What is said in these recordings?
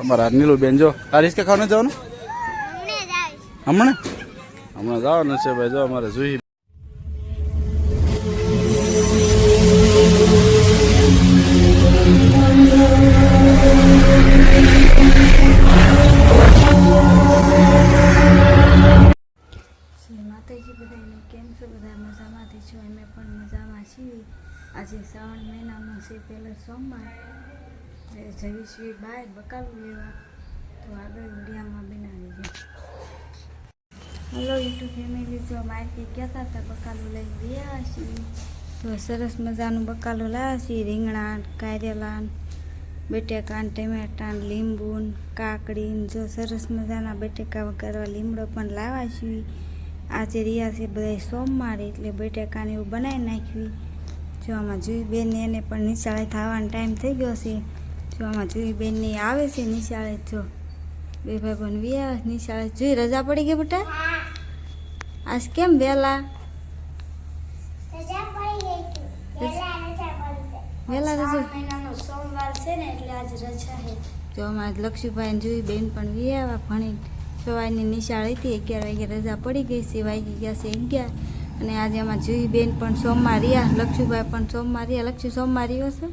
અમારા નીલુબેન જો આ રિસ્કા ખાવા જવાનું હમણાં હમણાં જવાનું છે ભાઈ. જો અમારે જુહી માતાજી બધાને કેમ છો? બધા મજામાંથી છો? અમે પણ મજામાં છીએ. આજે શ્રાવણ મહિનાનો છે પહેલો સોમવાર. જવી છીએ બહાર બકાલું લેવા, તો આગળ વિડીયામાં બનાવી દે. હલો યુટ્યુબ ફેમિલી, જો માર્કેટ કહેતા હતા બકાલું લઈ ગયા છીએ. તો સરસ મજાનું બકાલું લાવ્યા છીએ. રીંગણા, કારેલા, બટેકા, ટમેટા, લીંબુ, કાકડી. જો સરસ મજાના બટેકા વઘારવા લીમડો પણ લાવ્યા છીએ. આજે રહ્યા છે બધા સોમવારે, એટલે બટેકાને એવું બનાવી નાખ્યું. જો આમાં જુહીબેનને એને પણ નિશાળે થવાનો ટાઈમ થઈ ગયો છે. જો આમાં જુહીબેનને આવે છે નિશાળે. જો બે ભાઈ બહેન વ્યા નિશાળે. જોઈ રજા પડી ગઈ બેટા? આજ કેમ વહેલા વહેલા રજા? સોમવાર છે ને એટલે આજ રજા છે. જો આમાં લક્ષુભાઈ જુહીબેન પણ વ્યા ભણી. સવારની નિશાળ હતી, 11 વાગે રજા પડી ગઈ છે. વાગી ગયા છે 11. અને આજે આમાં જુહીબેન પણ સોમવાર રહ્યા, લક્ષુભાઈ પણ સોમવાર રહ્યા. લક્ષુ સોમવાર રહ્યો છો?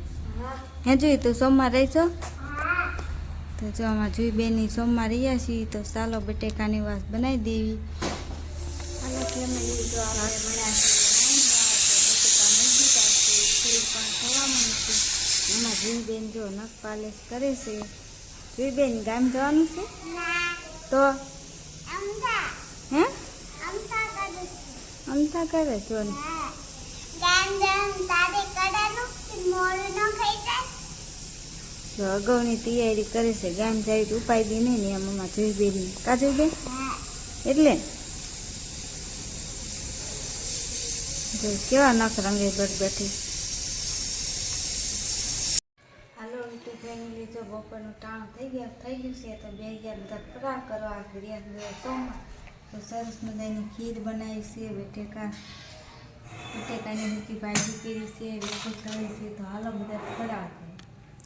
હે જોઈ તો સોમવાર રહીશો? તો જો આમાં જુહીબેનની સોમવાર રહ્યા છીએ. તો ચાલો બટેકાની વાસ બનાવી દેવી. હાલો ફેમિલી, જો આપણે બનાવ્યા છે. એમાં જુહીબેન જો નખ પાલિશ કરે છે. જુહીબેન ગામ જવાનું છે? તો હે અમથા કરે છો ને? જો અગાઉની તૈયારી કરે છે. ગામ જાય તો ઉપાય દી નહીં ને એમ મમ્મા જુહીબેન. કા જુહીબેન? એટલે જો કેવા નખ રંગે બેઠી. હાલો યુટ્યુબ ફેમિલી, જો બપોરનું ટાણું થઈ ગયું છે. તો 2 બધા ફરાર કરવા રહ્યા સોમવાર. તો સરસ મજાની ખીર બનાવી છે. બટેકાની મૂકી ભાજી કરી છે. વેફર તળી છે. તો હાલો બધા ફરાર કરે.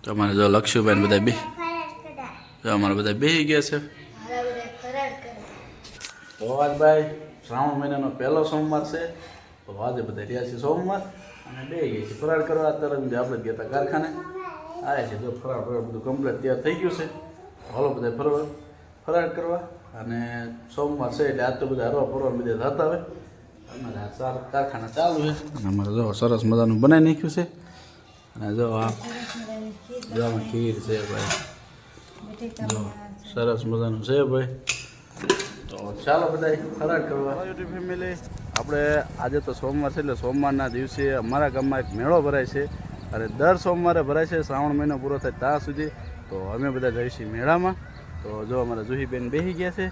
તો અમારે જો લક્ષુભાઈ બધા બે જો અમારે બધા બેસી ગયા છે. હાલો બધા ફરાર કરે. તો આજ ભાઈ શ્રાવણ મહિનાનો પહેલો સોમવાર છે. તો આજે બધા રહ્યા છે સોમવાર અને બેસી ગયા છે ફરાળ કરવા. તરફ આપણે ગયા હતા કારખાને, આવ્યા છે. જો ફરાળ બધું કમ્પ્લીટ તૈયાર થઈ ગયું છે. હાલો બધા ફરાળ કરવા. અને સોમવાર છે એટલે આજ તો બધા હરવા ફરવા બધા થતા હોય. અમારે આ કારખાના ચાલુ છે. અને અમારે જો સરસ મજાનું બનાવી નાખ્યું છે. અને જો આમાં ખીર છે ભાઈ. જો સરસ મજાનું છે ભાઈ. તો ચાલો બધા ફરાળ કરવા. યુટ્યુબ ફેમિલી, આપણે આજે તો સોમવાર છે એટલે સોમવારના દિવસે અમારા ગામમાં એક મેળો ભરાય છે. અને દર સોમવારે ભરાય છે શ્રાવણ મહિનો પૂરો થાય ત્યાં સુધી. તો અમે બધા જઈશું મેળામાં. તો જો અમારા જુહીબેન બેસી ગયા છે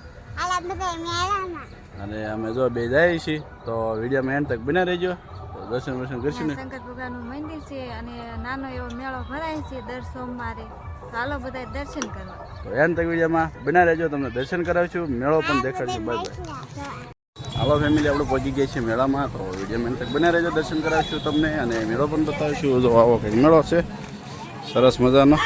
અને અમે જો બે જઈએ છીએ. તો વિડીયોમાં એન્ડ તક બના રહેજો. તો દર્શન કરશું ને. શંકર ભગવાનનું મંદિર છે અને નાનો એવો મેળો ભરાય છે દર સોમવારે. ચાલો બધા દર્શન કરવા. તો એન્ડ તક વિડીયોમાં બના રહેજો, તમને દર્શન કરાવીશું, મેળો પણ દેખાડશું. Bye bye. હાલો ફેમિલી, આપણે પહોંચી ગયા છીએ મેળામાં. તો વિડીયોમાં એન્ડ તક બના રહેજો, દર્શન કરાવીશું તમને અને મેળો પણ બતાવીશું. જો આવો કંઈક મેળો છે સરસ મજાનો.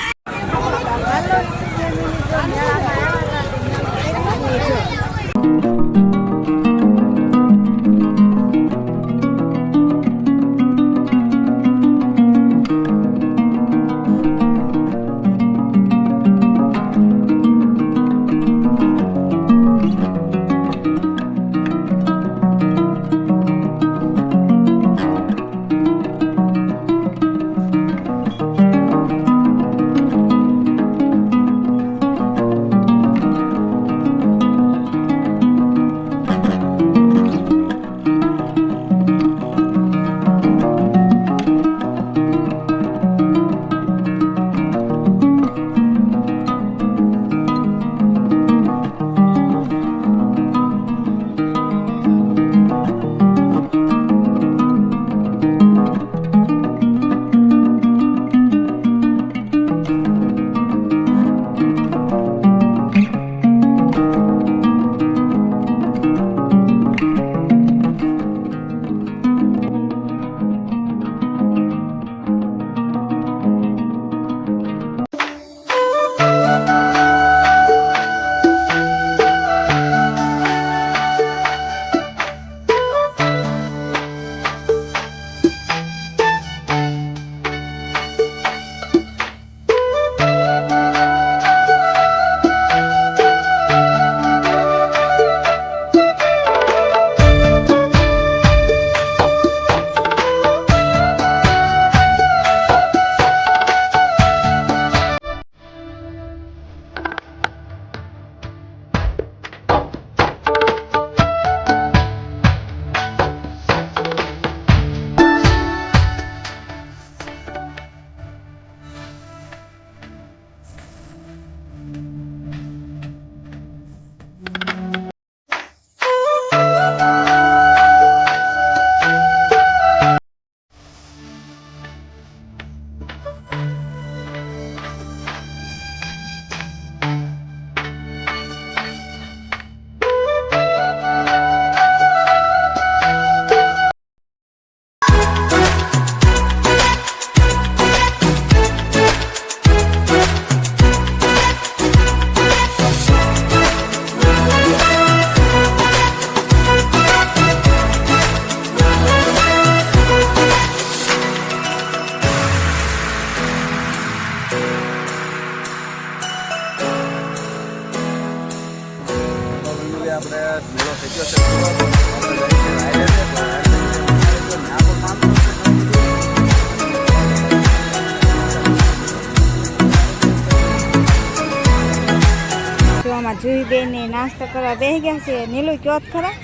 નાસ્તો કરવા બેસી ગયા છે. નીલું કયો ખરા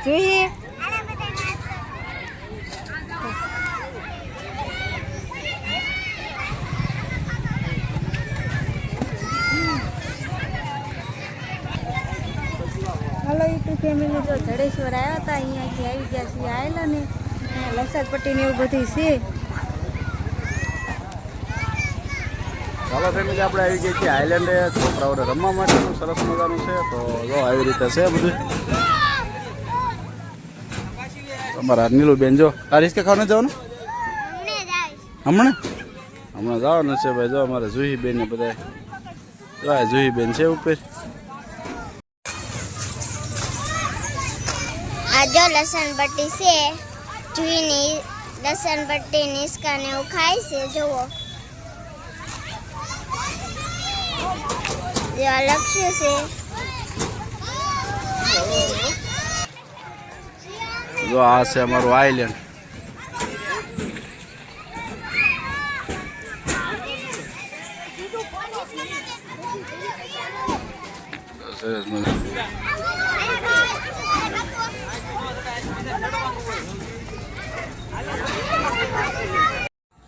જોઈએ. હલો યુટ્યુબ ફેમિલી, જો જડેશ્વર આવ્યા હતા, અહીંયાથી આવી ગયા છીએ આવેલા ને અહીંયા લસણપટ્ટી ને એવું બધું છે. ચાલો ફેમિલી, આપણે આવી ગઈ છીએ આઈલેન્ડે છોકરાઓને રમવા માટેનું સરસ મજાનું છે. તો જો આવી રીતે છે બધું. અમારા નીલુબેન જો આ રિસ્કે ખાવા નથી જવાનું હમણાં જવાનું છે ભાઈ. જો અમારે જુહીબેન ને બધા જો આ જુહીબેન છે ઉપર. આ જો લસણપટ્ટી છે, જુઈની લસણપટ્ટી નિસ્કાને એવું ખાય છે. જુઓ, જો આ લક્ષ્ય છે. જો આ છે અમારું આઈલેન્ડ. સરસ મજા.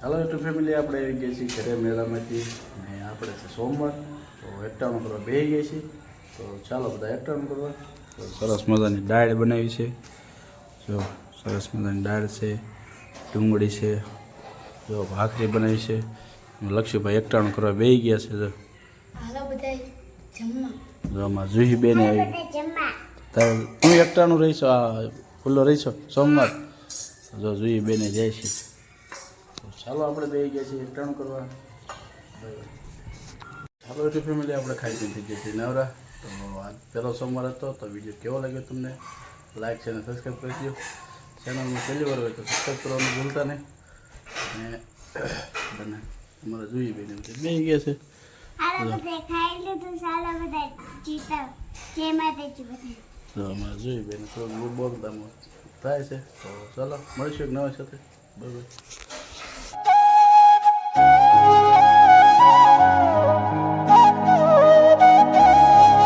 હાલો યુટ્યુબ ફેમિલી, આપણે આવી ગયા છીએ ઘરે મેળામાંથી અને આપણે છે સોમવાર. તો એકટાણું કરવા બેસી ગયા છીએ. તો ચાલો બધા એકટાણું કરવા. તો સરસ મજાની દાળ બનાવી છે. જો સરસ મજાની દાળ છે, ડુંગળી છે, જો ભાખરી બનાવી છે. લક્ષ્યભાઈ એકટાણું કરવા બેસી ગયા છે. જો જો આમાં જુહીબેન આવી. તારે તું એકટાણું રહીશો, આ ખુલ્લો રહીશો સોમવાર. જો જુહીબેને જાય છે. તો ચાલો આપણે બેસી ગયા છીએ એકટાણું કરવા. ચાલો યુટ્યુબ ફેમિલી, આપણે ખાઈ પી થઈ ગયા છીએ નવરા. તો આજ પહેલો સોમવાર હતો. તો વિડીયો કેવો લાગ્યો તમને? લાઈક છે અને સબસ્ક્રાઈબ કરી દો. ચેનલમાં પહેલી વાર હોય તો સબસ્ક્રાઈબ કરવાનું ભૂલતા નહીં. અને બને અમારા જોઈએ બેન બેસી ગયા છે. તો અમારે જોઈએ બેન થોડું બોલતા થાય છે. તો ચાલો મળીશું એક નવા સાથે. બરાબર.